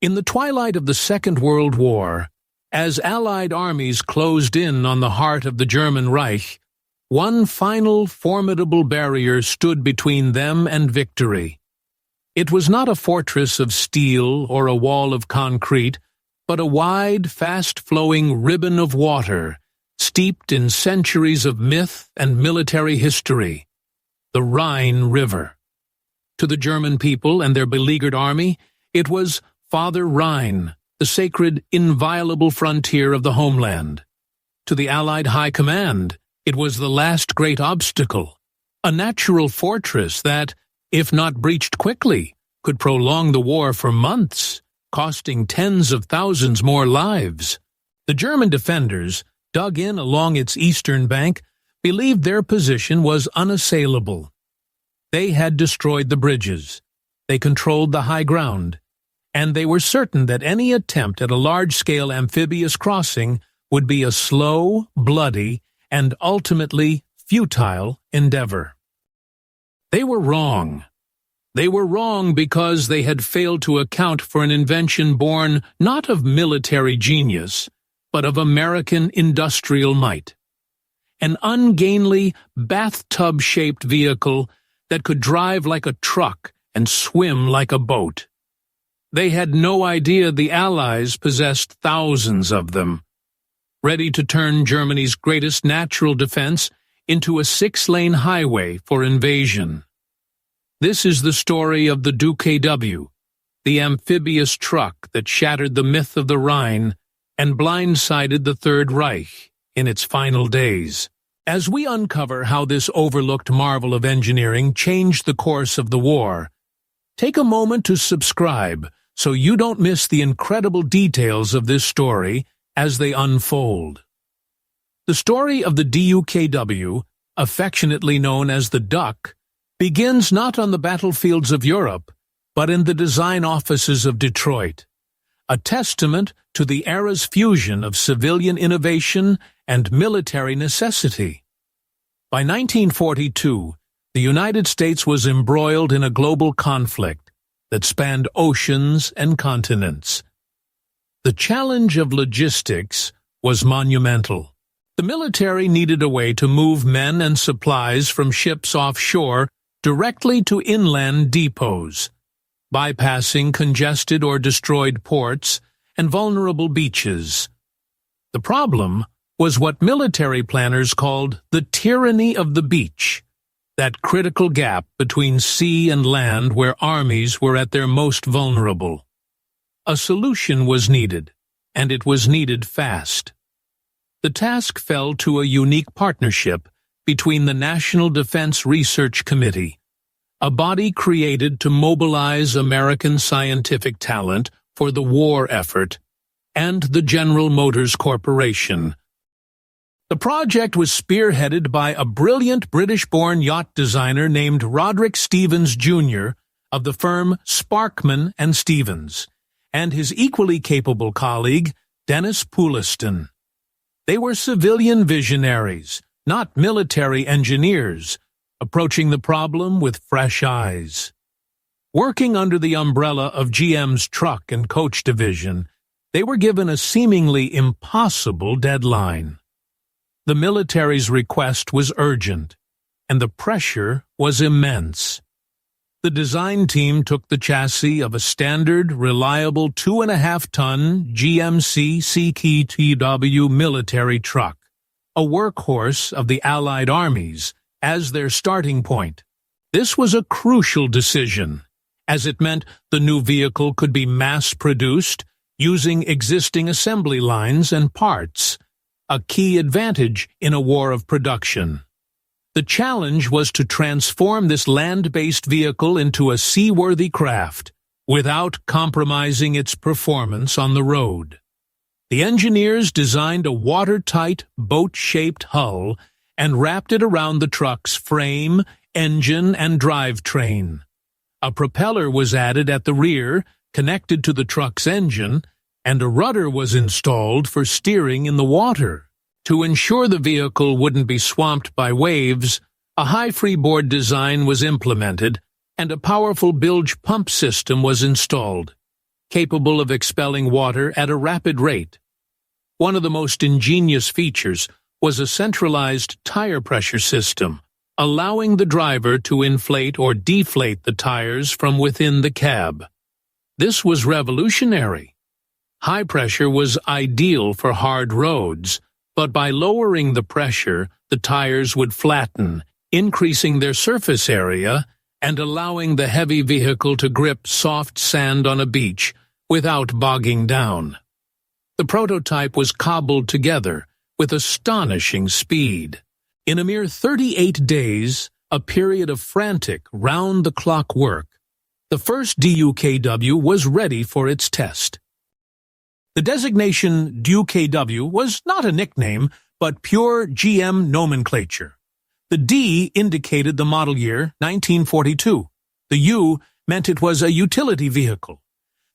In the twilight of the Second World War, as Allied armies closed in on the heart of the German Reich, one final formidable barrier stood between them and victory. It was not a fortress of steel or a wall of concrete, but a wide, fast-flowing ribbon of water, steeped in centuries of myth and military history, the Rhine River. To the German people and their beleaguered army, it was Father Rhine, the sacred, inviolable frontier of the homeland. To the Allied High Command, it was the last great obstacle, a natural fortress that, if not breached quickly, could prolong the war for months, costing tens of thousands more lives. The German defenders, dug in along its eastern bank, believed their position was unassailable. They had destroyed the bridges, they controlled the high ground, and they were certain that any attempt at a large-scale amphibious crossing would be a slow, bloody, and ultimately futile endeavor. They were wrong. They were wrong because they had failed to account for an invention born not of military genius, but of American industrial might. An ungainly, bathtub-shaped vehicle that could drive like a truck and swim like a boat. They had no idea the Allies possessed thousands of them, ready to turn Germany's greatest natural defense into a 6-lane highway for invasion. This is the story of the DUKW, the amphibious truck that shattered the myth of the Rhine and blindsided the Third Reich in its final days. As we uncover how this overlooked marvel of engineering changed the course of the war, take a moment to subscribe so you don't miss the incredible details of this story as they unfold. The story of the DUKW, affectionately known as the Duck, begins not on the battlefields of Europe, but in the design offices of Detroit, a testament to the era's fusion of civilian innovation and military necessity. By 1942, the United States was embroiled in a global conflict that spanned oceans and continents. The challenge of logistics was monumental. The military needed a way to move men and supplies from ships offshore directly to inland depots, bypassing congested or destroyed ports and vulnerable beaches. The problem was what military planners called the tyranny of the beach, that critical gap between sea and land where armies were at their most vulnerable. A solution was needed, and it was needed fast. The task fell to a unique partnership between the National Defense Research Committee, a body created to mobilize American scientific talent for the war effort, and the General Motors Corporation. The project was spearheaded by a brilliant British-born yacht designer named Roderick Stevens, Jr. of the firm Sparkman and Stevens, and his equally capable colleague, Dennis Pouliston. They were civilian visionaries, not military engineers, approaching the problem with fresh eyes. Working under the umbrella of GM's truck and coach division, they were given a seemingly impossible deadline. The military's request was urgent, and the pressure was immense. The design team took the chassis of a standard, reliable 2.5-ton GMC CKTW military truck, a workhorse of the Allied armies, as their starting point. This was a crucial decision, as it meant the new vehicle could be mass-produced using existing assembly lines and parts, a key advantage in a war of production. The challenge was to transform this land-based vehicle into a seaworthy craft without compromising its performance on the road. The engineers designed a watertight, boat-shaped hull and wrapped it around the truck's frame, engine, and drivetrain. A propeller was added at the rear, connected to the truck's engine, and a rudder was installed for steering in the water. To ensure the vehicle wouldn't be swamped by waves, a high freeboard design was implemented, and a powerful bilge pump system was installed. capable of expelling water at a rapid rate. One of the most ingenious features was a centralized tire pressure system, allowing the driver to inflate or deflate the tires from within the cab. This was revolutionary. High pressure was ideal for hard roads, but by lowering the pressure, the tires would flatten, increasing their surface area and allowing the heavy vehicle to grip soft sand on a beach without bogging down. The prototype was cobbled together with astonishing speed. In a mere 38 days, a period of frantic, round-the-clock work, the first DUKW was ready for its test. The designation DUKW was not a nickname, but pure GM nomenclature. The D indicated the model year 1942. The U meant it was a utility vehicle.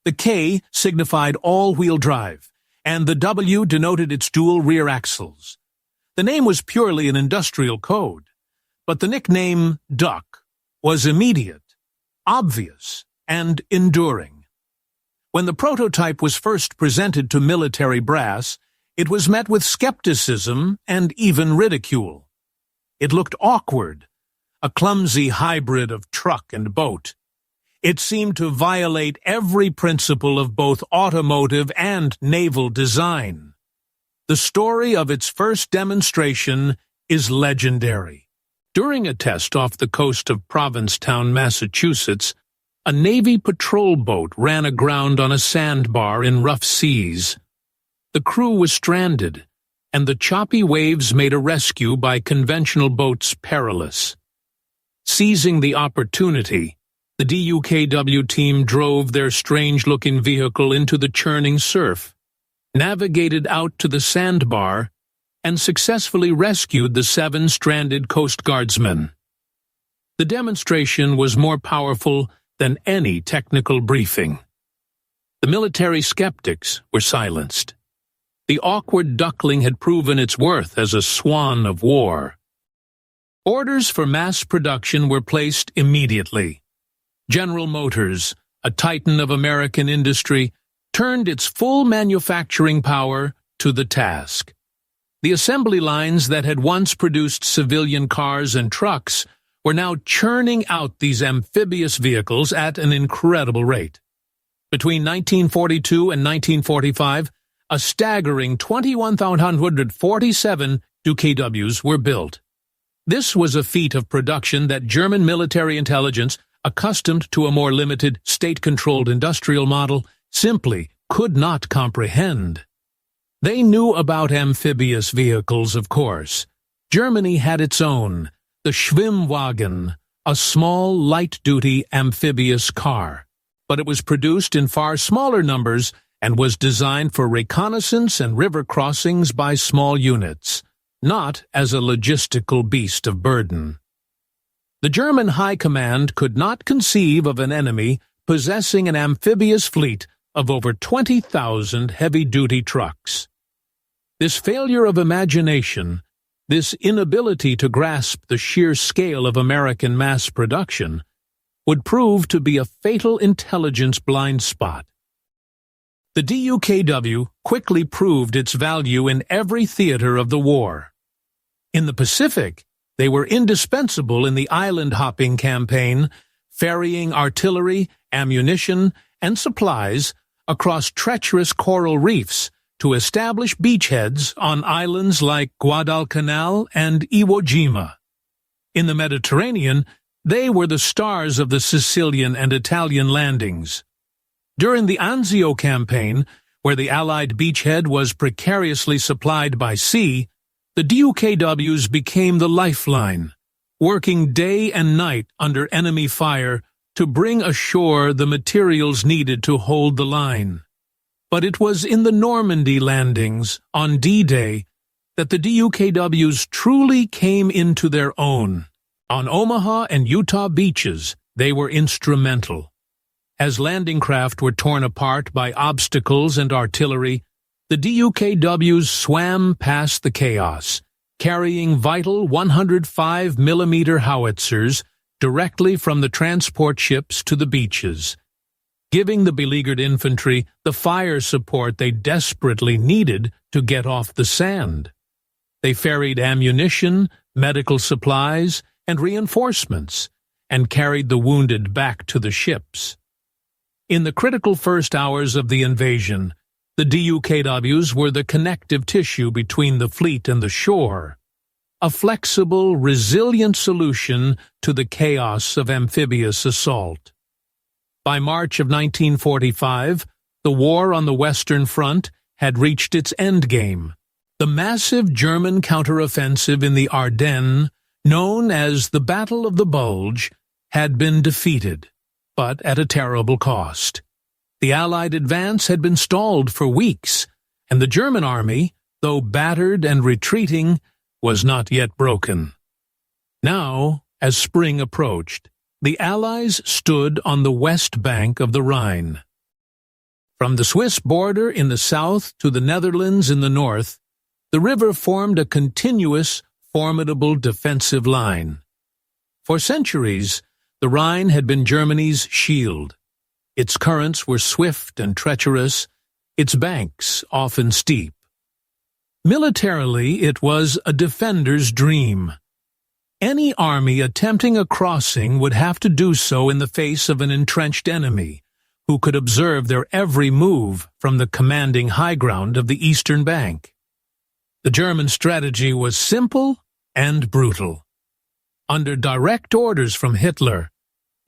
The K signified all-wheel drive, and the W denoted its dual rear axles. The name was purely an industrial code, but the nickname Duck was immediate, obvious, and enduring. When the prototype was first presented to military brass, it was met with skepticism and even ridicule. It looked awkward, a clumsy hybrid of truck and boat. It seemed to violate every principle of both automotive and naval design. The story of its first demonstration is legendary. During a test off the coast of Provincetown, Massachusetts, a Navy patrol boat ran aground on a sandbar in rough seas. The crew was stranded, and the choppy waves made a rescue by conventional boats perilous. Seizing the opportunity, the DUKW team drove their strange-looking vehicle into the churning surf, navigated out to the sandbar, and successfully rescued the 7 stranded Coast Guardsmen. The demonstration was more powerful than any technical briefing. The military skeptics were silenced. The awkward duckling had proven its worth as a swan of war. Orders for mass production were placed immediately. General Motors, a titan of American industry, turned its full manufacturing power to the task. The assembly lines that had once produced civilian cars and trucks were now churning out these amphibious vehicles at an incredible rate. Between 1942 and 1945, a staggering 21,147 DUKWs were built. This was a feat of production that German military intelligence, accustomed to a more limited, state-controlled industrial model, simply could not comprehend. They knew about amphibious vehicles, of course. Germany had its own, the Schwimmwagen, a small, light-duty amphibious car. But it was produced in far smaller numbers and was designed for reconnaissance and river crossings by small units, not as a logistical beast of burden. The German High Command could not conceive of an enemy possessing an amphibious fleet of over 20,000 heavy-duty trucks. This failure of imagination, this inability to grasp the sheer scale of American mass production, would prove to be a fatal intelligence blind spot. The DUKW quickly proved its value in every theater of the war. In the Pacific, they were indispensable in the island-hopping campaign, ferrying artillery, ammunition, and supplies across treacherous coral reefs to establish beachheads on islands like Guadalcanal and Iwo Jima. In the Mediterranean, they were the stars of the Sicilian and Italian landings. During the Anzio campaign, where the Allied beachhead was precariously supplied by sea, the DUKWs became the lifeline, working day and night under enemy fire to bring ashore the materials needed to hold the line. But it was in the Normandy landings on D-Day that the DUKWs truly came into their own. On Omaha and Utah beaches, they were instrumental. As landing craft were torn apart by obstacles and artillery, the DUKWs swam past the chaos, carrying vital 105mm howitzers directly from the transport ships to the beaches. giving the beleaguered infantry the fire support they desperately needed to get off the sand. They ferried ammunition, medical supplies, and reinforcements, and carried the wounded back to the ships. In the critical first hours of the invasion, the DUKWs were the connective tissue between the fleet and the shore, a flexible, resilient solution to the chaos of amphibious assault. By March of 1945, the war on the Western Front had reached its endgame. The massive German counteroffensive in the Ardennes, known as the Battle of the Bulge, had been defeated, but at a terrible cost. The Allied advance had been stalled for weeks, and the German army, though battered and retreating, was not yet broken. Now, as spring approached, the Allies stood on the west bank of the Rhine. From the Swiss border in the south to the Netherlands in the north, the river formed a continuous, formidable defensive line. For centuries, the Rhine had been Germany's shield. Its currents were swift and treacherous, its banks often steep. Militarily, it was a defender's dream. Any army attempting a crossing would have to do so in the face of an entrenched enemy, who could observe their every move from the commanding high ground of the eastern bank. The German strategy was simple and brutal. Under direct orders from Hitler,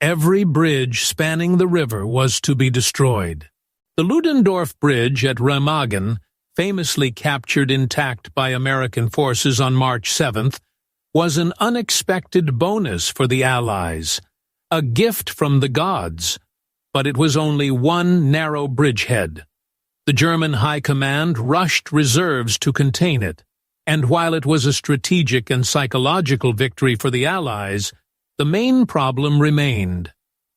every bridge spanning the river was to be destroyed. The Ludendorff Bridge at Remagen, famously captured intact by American forces on March 7th, was an unexpected bonus for the Allies, a gift from the gods, but it was only one narrow bridgehead. The German High Command rushed reserves to contain it, and while it was a strategic and psychological victory for the Allies, the main problem remained: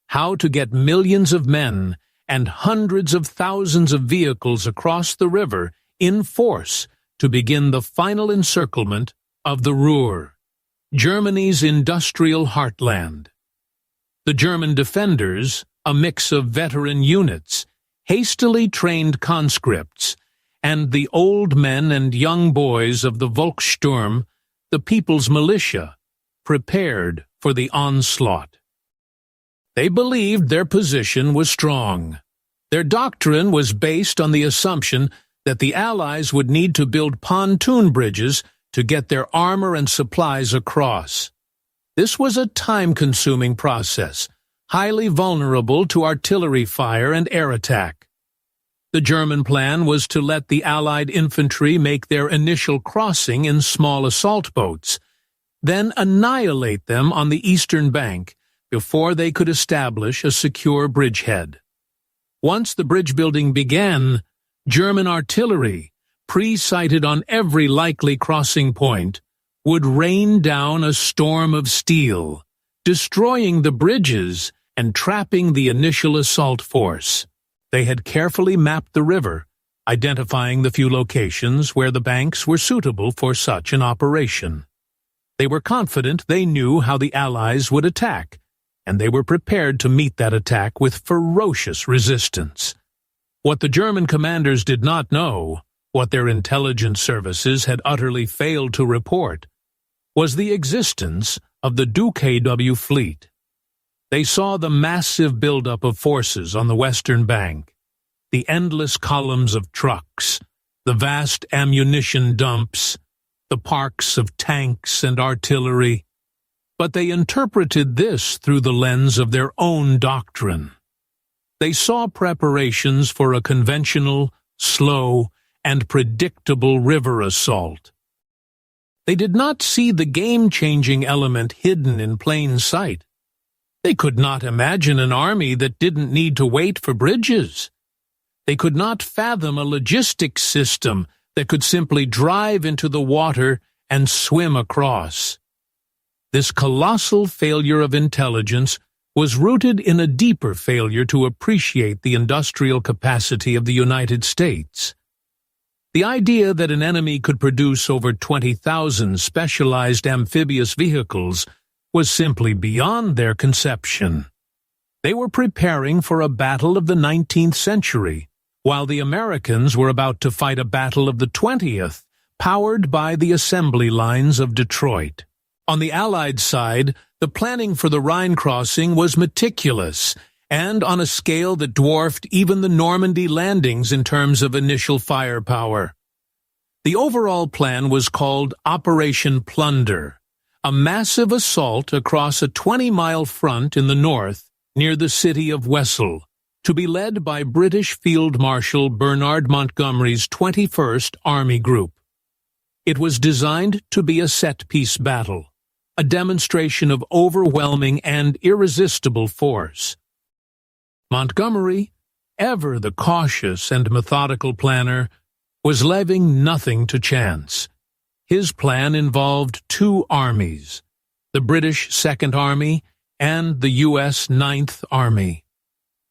how to get millions of men and hundreds of thousands of vehicles across the river in force to begin the final encirclement of the Ruhr, Germany's industrial heartland. The German defenders, a mix of veteran units, hastily trained conscripts, and the old men and young boys of the Volkssturm, the People's Militia, prepared for the onslaught. They believed their position was strong. Their doctrine was based on the assumption that the Allies would need to build pontoon bridges to get their armor and supplies across. This was a time-consuming process, highly vulnerable to artillery fire and air attack. The German plan was to let the Allied infantry make their initial crossing in small assault boats, then annihilate them on the eastern bank before they could establish a secure bridgehead. Once the bridge building began, German artillery, pre-sighted on every likely crossing point, would rain down a storm of steel, destroying the bridges and trapping the initial assault force. They had carefully mapped the river, identifying the few locations where the banks were suitable for such an operation. They were confident they knew how the Allies would attack, and they were prepared to meet that attack with ferocious resistance. What the German commanders did not know, what their intelligence services had utterly failed to report, was the existence of the DUKW fleet. They saw the massive buildup of forces on the western bank, the endless columns of trucks, the vast ammunition dumps, the parks of tanks and artillery, but they interpreted this through the lens of their own doctrine. They saw preparations for a conventional, slow, and predictable river assault. They did not see the game-changing element hidden in plain sight. They could not imagine an army that didn't need to wait for bridges. They could not fathom a logistics system that could simply drive into the water and swim across. This colossal failure of intelligence was rooted in a deeper failure to appreciate the industrial capacity of the United States. The idea that an enemy could produce over 20,000 specialized amphibious vehicles was simply beyond their conception. They were preparing for a battle of the 19th century, while the Americans were about to fight a battle of the 20th, powered by the assembly lines of Detroit. On the Allied side, the planning for the Rhine crossing was meticulous, and on a scale that dwarfed even the Normandy landings in terms of initial firepower. The overall plan was called Operation Plunder, a massive assault across a 20-mile front in the north near the city of Wesel, to be led by British Field Marshal Bernard Montgomery's 21st Army Group. It was designed to be a set-piece battle, a demonstration of overwhelming and irresistible force. Montgomery, ever the cautious and methodical planner, was leaving nothing to chance. His plan involved two armies, the British Second Army and the U.S. Ninth Army.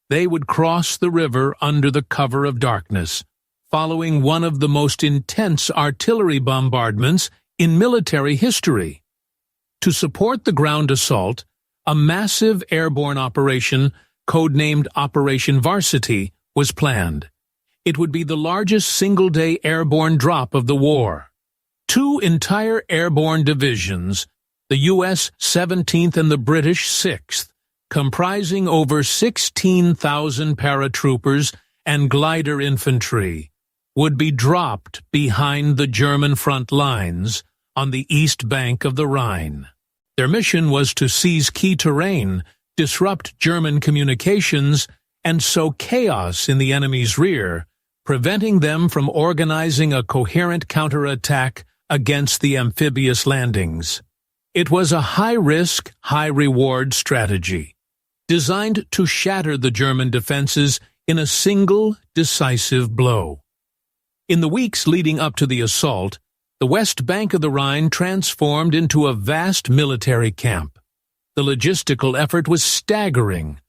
They would cross the river under the cover of darkness, following one of the most intense artillery bombardments in military history. To support the ground assault, a massive airborne operation, codenamed Operation Varsity, was planned. It would be the largest single-day airborne drop of the war. Two entire airborne divisions, the U.S. 17th and the British 6th, comprising over 16,000 paratroopers and glider infantry, would be dropped behind the German front lines on the east bank of the Rhine. Their mission was to seize key terrain, disrupt German communications, and sow chaos in the enemy's rear, preventing them from organizing a coherent counterattack against the amphibious landings. It was a high-risk, high-reward strategy, designed to shatter the German defenses in a single, decisive blow. In the weeks leading up to the assault, the west bank of the Rhine transformed into a vast military camp. The logistical effort was staggering.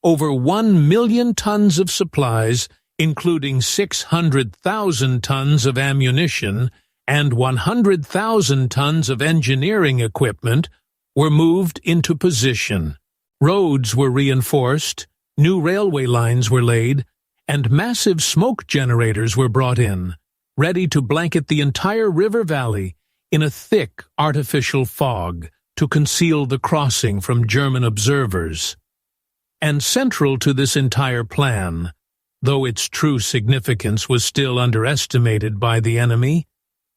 Over 1 million tons of supplies, including 600,000 tons of ammunition and 100,000 tons of engineering equipment, were moved into position. Roads were reinforced, new railway lines were laid, and massive smoke generators were brought in, ready to blanket the entire river valley in a thick artificial fog to conceal the crossing from German observers. And central to this entire plan, though its true significance was still underestimated by the enemy,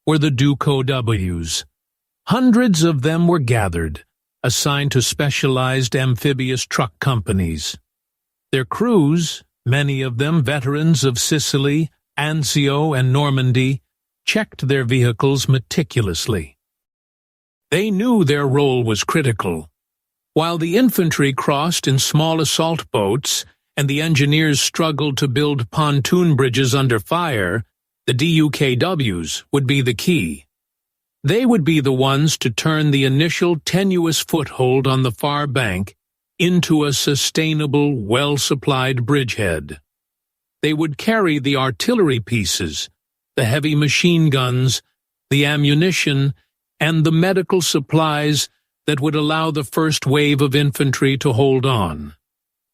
were the DUKWs. Hundreds of them were gathered, assigned to specialized amphibious truck companies. Their crews, many of them veterans of Sicily, Anzio, and Normandy, checked their vehicles meticulously. They knew their role was critical. While the infantry crossed in small assault boats and the engineers struggled to build pontoon bridges under fire, the DUKWs would be the key. They would be the ones to turn the initial tenuous foothold on the far bank into a sustainable, well-supplied bridgehead. They would carry the artillery pieces, the heavy machine guns, the ammunition, and the medical supplies that would allow the first wave of infantry to hold on.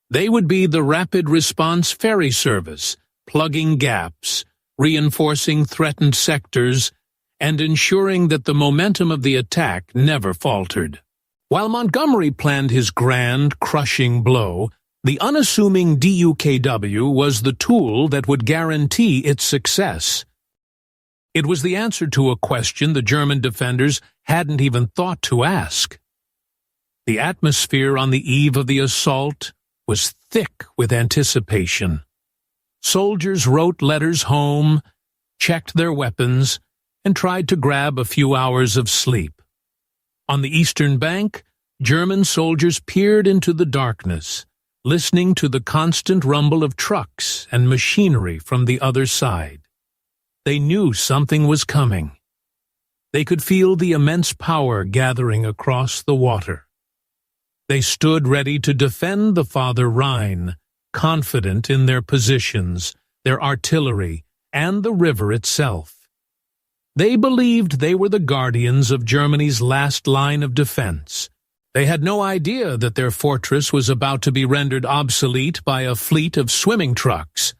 They would be the rapid response ferry service, plugging gaps, reinforcing threatened sectors, and ensuring that the momentum of the attack never faltered. While Montgomery planned his grand, crushing blow, the unassuming DUKW was the tool that would guarantee its success. It was the answer to a question the German defenders hadn't even thought to ask. The atmosphere on the eve of the assault was thick with anticipation. Soldiers wrote letters home, checked their weapons, and tried to grab a few hours of sleep. On the eastern bank, German soldiers peered into the darkness, listening to the constant rumble of trucks and machinery from the other side. They knew something was coming. They could feel the immense power gathering across the water. They stood ready to defend the Father Rhine, confident in their positions, their artillery, and the river itself. They believed they were the guardians of Germany's last line of defense. They had no idea that their fortress was about to be rendered obsolete by a fleet of swimming trucks.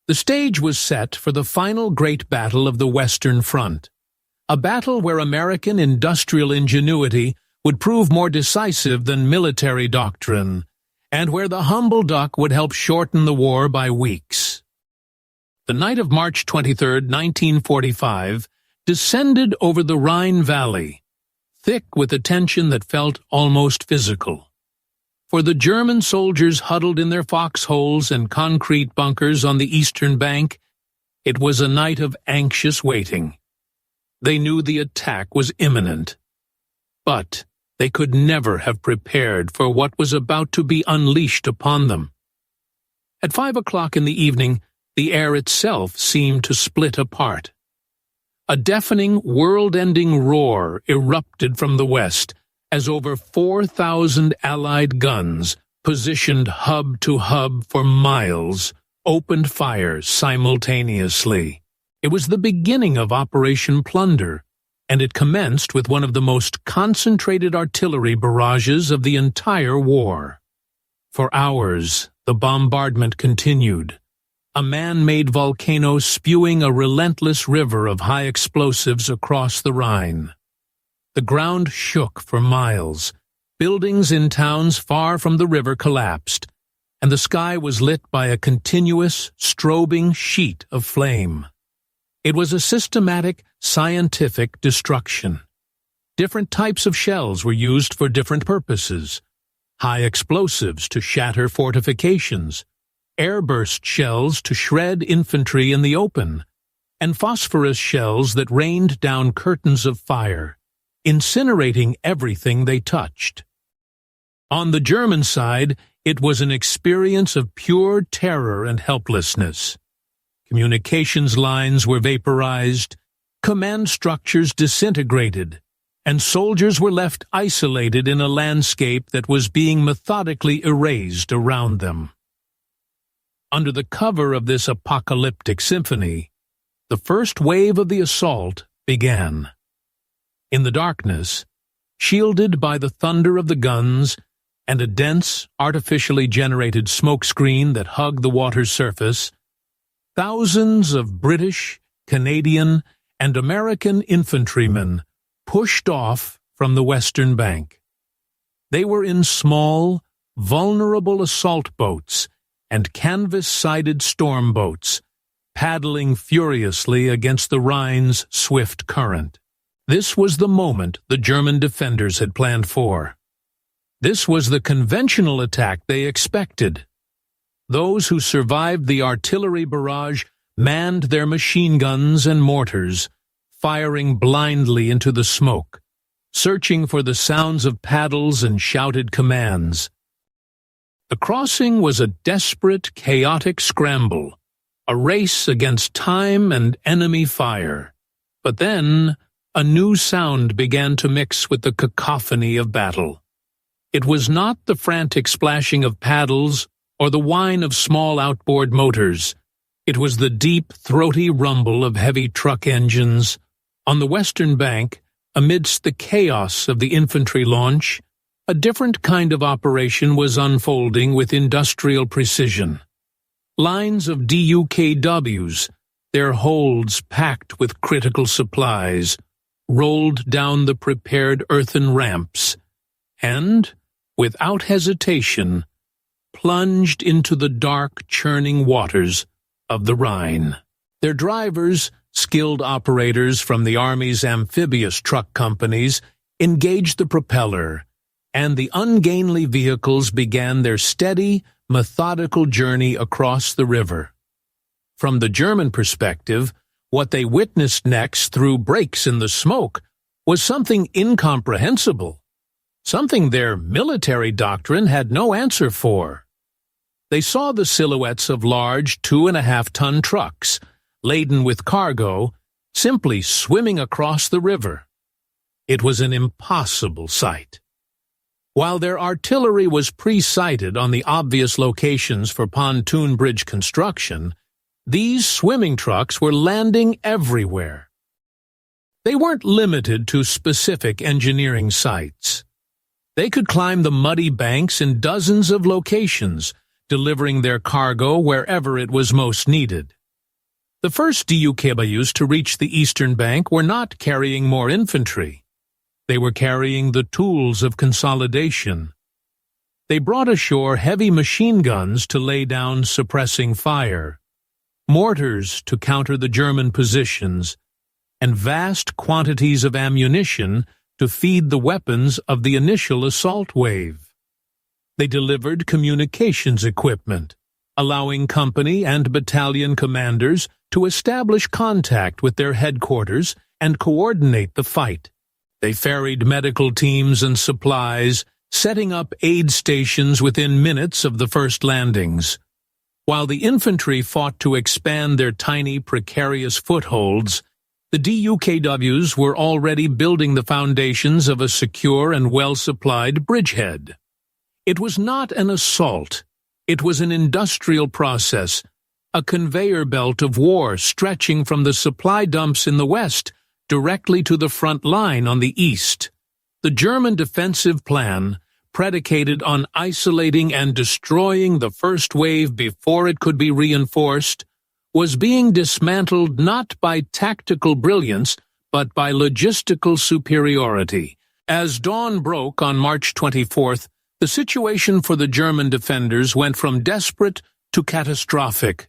The stage was set for the final great battle of the Western Front, a battle where American industrial ingenuity would prove more decisive than military doctrine, and where the humble duck would help shorten the war by weeks. The night of March 23, 1945, descended over the Rhine Valley, thick with a tension that felt almost physical. For the German soldiers huddled in their foxholes and concrete bunkers on the eastern bank, it was a night of anxious waiting. They knew the attack was imminent, but they could never have prepared for what was about to be unleashed upon them. At 5 o'clock in the evening, the air itself seemed to split apart. A deafening, world-ending roar erupted from the west as over 4,000 Allied guns, positioned hub to hub for miles, opened fire simultaneously. It was the beginning of Operation Plunder, and it commenced with one of the most concentrated artillery barrages of the entire war. For hours, the bombardment continued, a man-made volcano spewing a relentless river of high explosives across the Rhine. The ground shook for miles, buildings in towns far from the river collapsed, and the sky was lit by a continuous, strobing sheet of flame. It was a systematic, scientific destruction. Different types of shells were used for different purposes: high explosives to shatter fortifications, airburst shells to shred infantry in the open, and phosphorus shells that rained down curtains of fire, incinerating everything they touched. On the German side, it was an experience of pure terror and helplessness. Communications lines were vaporized, command structures disintegrated, and soldiers were left isolated in a landscape that was being methodically erased around them. Under the cover of this apocalyptic symphony, the first wave of the assault began. In the darkness, shielded by the thunder of the guns and a dense, artificially generated smoke screen that hugged the water's surface, thousands of British, Canadian, and American infantrymen pushed off from the western bank. They were in small, vulnerable assault boats and canvas-sided storm boats, paddling furiously against the Rhine's swift current. This was the moment the German defenders had planned for. This was the conventional attack they expected. Those who survived the artillery barrage manned their machine guns and mortars, firing blindly into the smoke, searching for the sounds of paddles and shouted commands. The crossing was a desperate, chaotic scramble, a race against time and enemy fire. But then a new sound began to mix with the cacophony of battle. It was not the frantic splashing of paddles or the whine of small outboard motors. It was the deep, throaty rumble of heavy truck engines. On the western bank, amidst the chaos of the infantry launch, a different kind of operation was unfolding with industrial precision. Lines of DUKWs, their holds packed with critical supplies, rolled down the prepared earthen ramps, and, without hesitation, plunged into the dark, churning waters of the Rhine. Their drivers, skilled operators from the Army's Amphibious truck companies, engaged the propeller, and the ungainly vehicles began their steady, methodical journey across the river. From the German perspective, what they witnessed next through breaks in the smoke was something incomprehensible, something their military doctrine had no answer for. They saw the silhouettes of large 2.5-ton trucks, laden with cargo, simply swimming across the river. It was an impossible sight. While their artillery was pre-sighted on the obvious locations for pontoon bridge construction, these swimming trucks were landing everywhere. They weren't limited to specific engineering sites. They could climb the muddy banks in dozens of locations, delivering their cargo wherever it was most needed. The first DUKWs to reach the eastern bank were not carrying more infantry. They were carrying the tools of consolidation. They brought ashore heavy machine guns to lay down suppressing fire, mortars to counter the German positions, and vast quantities of ammunition to feed the weapons of the initial assault wave. They delivered communications equipment, allowing company and battalion commanders to establish contact with their headquarters and coordinate the fight. They ferried medical teams and supplies, setting up aid stations within minutes of the first landings. While the infantry fought to expand their tiny, precarious footholds, the DUKWs were already building the foundations of a secure and well-supplied bridgehead. It was not an assault. It was an industrial process, a conveyor belt of war stretching from the supply dumps in the west directly to the front line on the east. The German defensive plan, predicated on isolating and destroying the first wave before it could be reinforced, was being dismantled not by tactical brilliance but by logistical superiority. As dawn broke on March 24th, the situation for the German defenders went from desperate to catastrophic.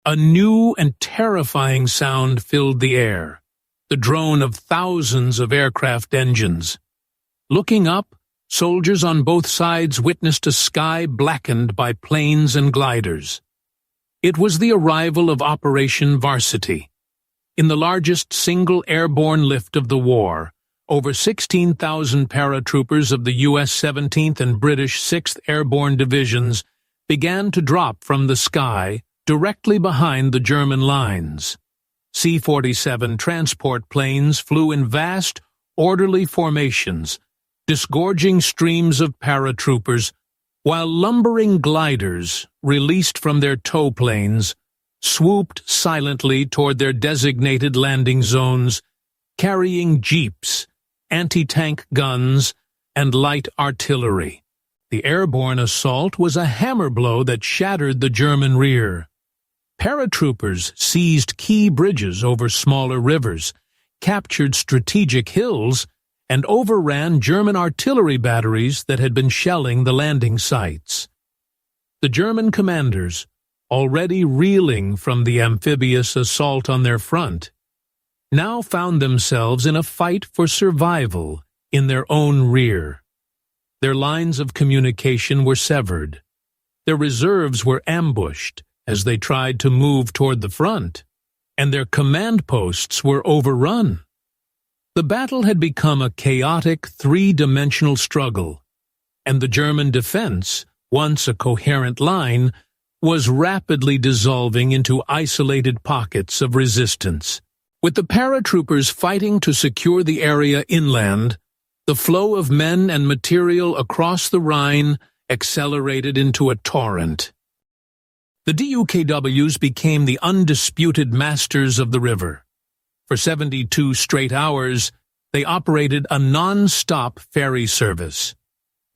A new and terrifying sound filled the air, the drone of thousands of aircraft engines. Looking up, soldiers on both sides witnessed a sky blackened by planes and gliders. It was the arrival of Operation Varsity. In the largest single airborne lift of the war, over 16,000 paratroopers of the U.S. 17th and British 6th Airborne Divisions began to drop from the sky directly behind the German lines. C-47 transport planes flew in vast, orderly formations, disgorging streams of paratroopers, while lumbering gliders, released from their tow planes, swooped silently toward their designated landing zones, carrying jeeps, anti-tank guns, and light artillery. The airborne assault was a hammer blow that shattered the German rear. Paratroopers seized key bridges over smaller rivers, captured strategic hills, and overran German artillery batteries that had been shelling the landing sites. The German commanders, already reeling from the amphibious assault on their front, now found themselves in a fight for survival in their own rear. Their lines of communication were severed. Their reserves were ambushed as they tried to move toward the front, and their command posts were overrun. The battle had become a chaotic, three-dimensional struggle, and the German defense, once a coherent line, was rapidly dissolving into isolated pockets of resistance. With the paratroopers fighting to secure the area inland, the flow of men and material across the Rhine accelerated into a torrent. The DUKWs became the undisputed masters of the river. For 72 straight hours, they operated a non-stop ferry service.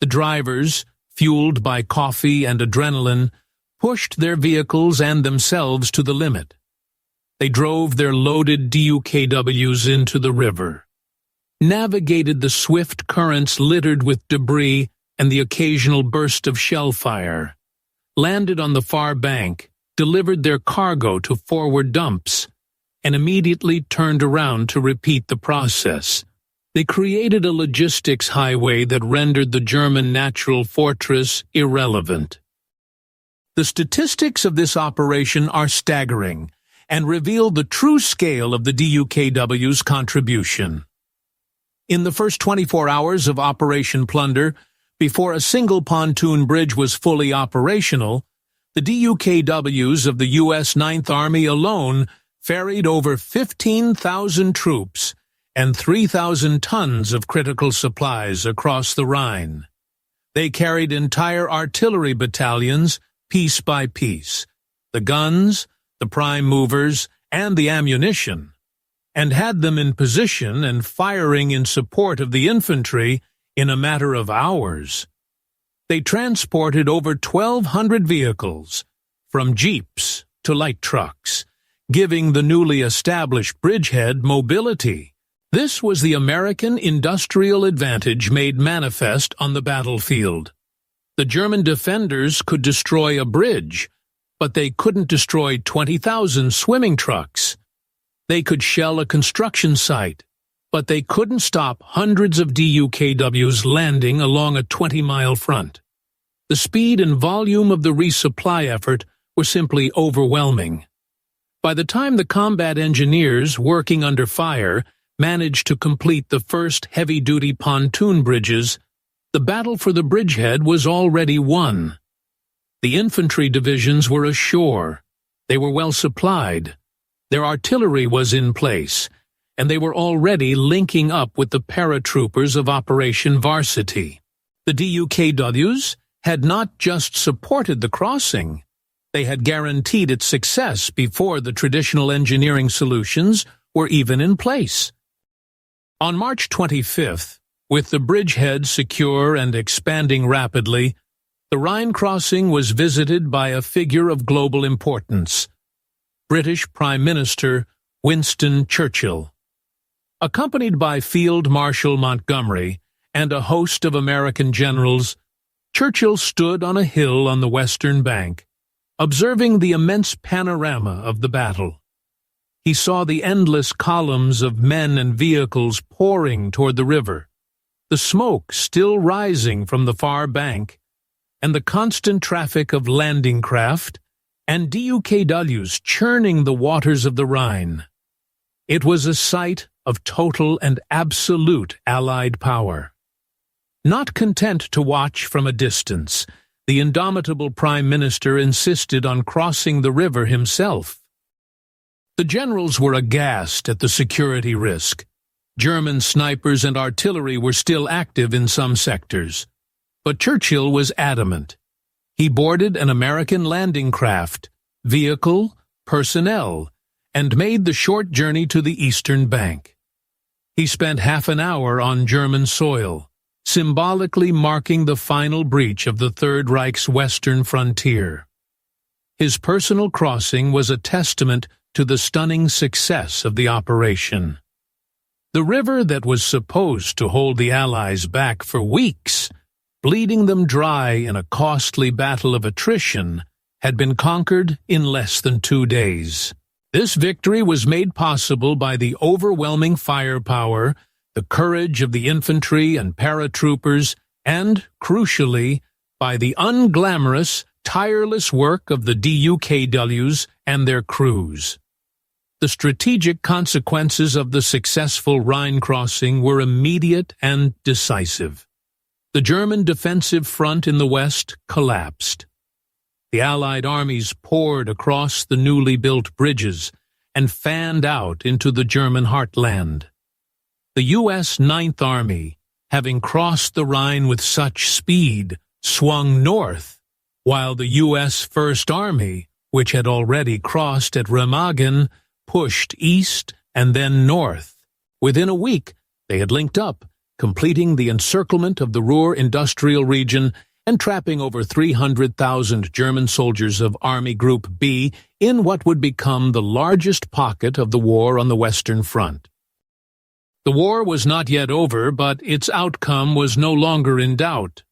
The drivers, fueled by coffee and adrenaline, pushed their vehicles and themselves to the limit. They drove their loaded DUKWs into the river, navigated the swift currents littered with debris and the occasional burst of shell fire, landed on the far bank, delivered their cargo to forward dumps, and immediately turned around to repeat the process. They created a logistics highway that rendered the German natural fortress irrelevant. The statistics of this operation are staggering and reveal the true scale of the DUKW's contribution. In the first 24 hours of Operation Plunder, before a single pontoon bridge was fully operational, the DUKWs of the U.S. Ninth Army alone ferried over 15,000 troops and 3,000 tons of critical supplies across the Rhine. They carried entire artillery battalions, piece by piece, the guns, the prime movers, and the ammunition, and had them in position and firing in support of the infantry in a matter of hours. They transported over 1,200 vehicles, from jeeps to light trucks, giving the newly established bridgehead mobility. This was the American industrial advantage made manifest on the battlefield. The German defenders could destroy a bridge, but they couldn't destroy 20,000 swimming trucks. They could shell a construction site, but they couldn't stop hundreds of DUKWs landing along a 20-mile front. The speed and volume of the resupply effort were simply overwhelming. By the time the combat engineers working under fire managed to complete the first heavy-duty pontoon bridges, the battle for the bridgehead was already won. The infantry divisions were ashore. They were well supplied. Their artillery was in place, and they were already linking up with the paratroopers of Operation Varsity. The DUKWs had not just supported the crossing, they had guaranteed its success before the traditional engineering solutions were even in place. On March 25th, with the bridgehead secure and expanding rapidly, the Rhine crossing was visited by a figure of global importance, British Prime Minister Winston Churchill. Accompanied by Field Marshal Montgomery and a host of American generals, Churchill stood on a hill on the western bank, observing the immense panorama of the battle. He saw the endless columns of men and vehicles pouring toward the river, the smoke still rising from the far bank, and the constant traffic of landing craft and DUKWs churning the waters of the Rhine. It was a sight of total and absolute Allied power. Not content to watch from a distance, the indomitable Prime Minister insisted on crossing the river himself. The generals were aghast at the security risk. German snipers and artillery were still active in some sectors. But Churchill was adamant. He boarded an American landing craft, vehicle, personnel, and made the short journey to the eastern bank. He spent half an hour on German soil, symbolically marking the final breach of the Third Reich's western frontier. His personal crossing was a testament to the stunning success of the operation. The river that was supposed to hold the Allies back for weeks, bleeding them dry in a costly battle of attrition, had been conquered in less than 2 days. This victory was made possible by the overwhelming firepower, the courage of the infantry and paratroopers, and, crucially, by the unglamorous, tireless work of the DUKWs and their crews. The strategic consequences of the successful Rhine crossing were immediate and decisive. The German defensive front in the west collapsed. The Allied armies poured across the newly built bridges and fanned out into the German heartland. The U.S. Ninth Army, having crossed the Rhine with such speed, swung north, while the U.S. First Army, which had already crossed at Remagen, pushed east and then north. Within a week, they had linked up, completing the encirclement of the Ruhr industrial region and trapping over 300,000 German soldiers of Army Group B in what would become the largest pocket of the war on the Western Front. The war was not yet over, but its outcome was no longer in doubt.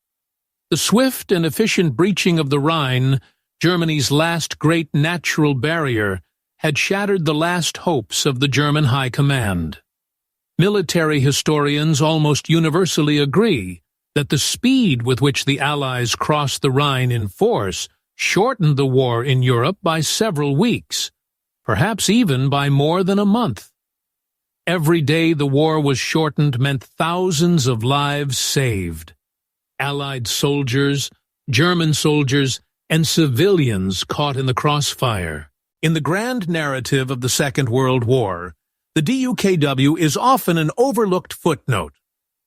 The swift and efficient breaching of the Rhine, Germany's last great natural barrier, had shattered the last hopes of the German High Command. Military historians almost universally agree that the speed with which the Allies crossed the Rhine in force shortened the war in Europe by several weeks, perhaps even by more than a month. Every day the war was shortened meant thousands of lives saved. Allied soldiers, German soldiers, and civilians caught in the crossfire. In the grand narrative of the Second World War, the DUKW is often an overlooked footnote,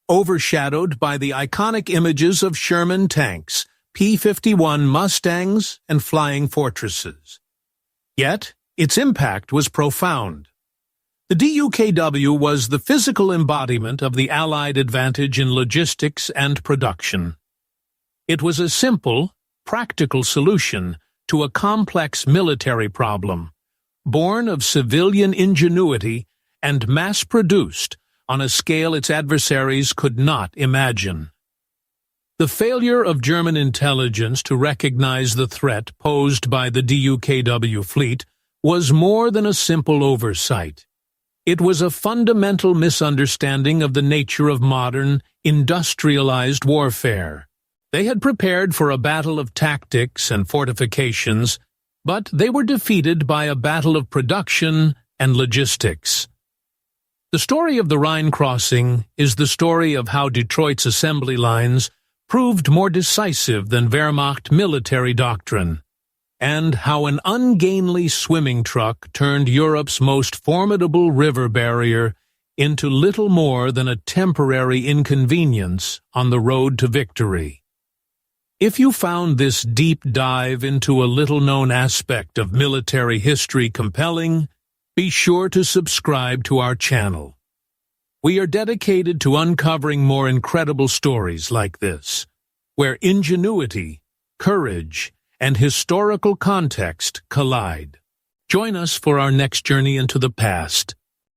overshadowed by the iconic images of Sherman tanks, P-51 Mustangs, and flying fortresses. Yet, its impact was profound. The DUKW was the physical embodiment of the Allied advantage in logistics and production. It was a simple, practical solution to a complex military problem, born of civilian ingenuity and mass-produced on a scale its adversaries could not imagine. The failure of German intelligence to recognize the threat posed by the DUKW fleet was more than a simple oversight. It was a fundamental misunderstanding of the nature of modern, industrialized warfare. They had prepared for a battle of tactics and fortifications, but they were defeated by a battle of production and logistics. The story of the Rhine crossing is the story of how Detroit's assembly lines proved more decisive than Wehrmacht military doctrine, and how an ungainly swimming truck turned Europe's most formidable river barrier into little more than a temporary inconvenience on the road to victory. If you found this deep dive into a little-known aspect of military history compelling, be sure to subscribe to our channel. We are dedicated to uncovering more incredible stories like this, where ingenuity, courage, and historical context collide. Join us for our next journey into the past,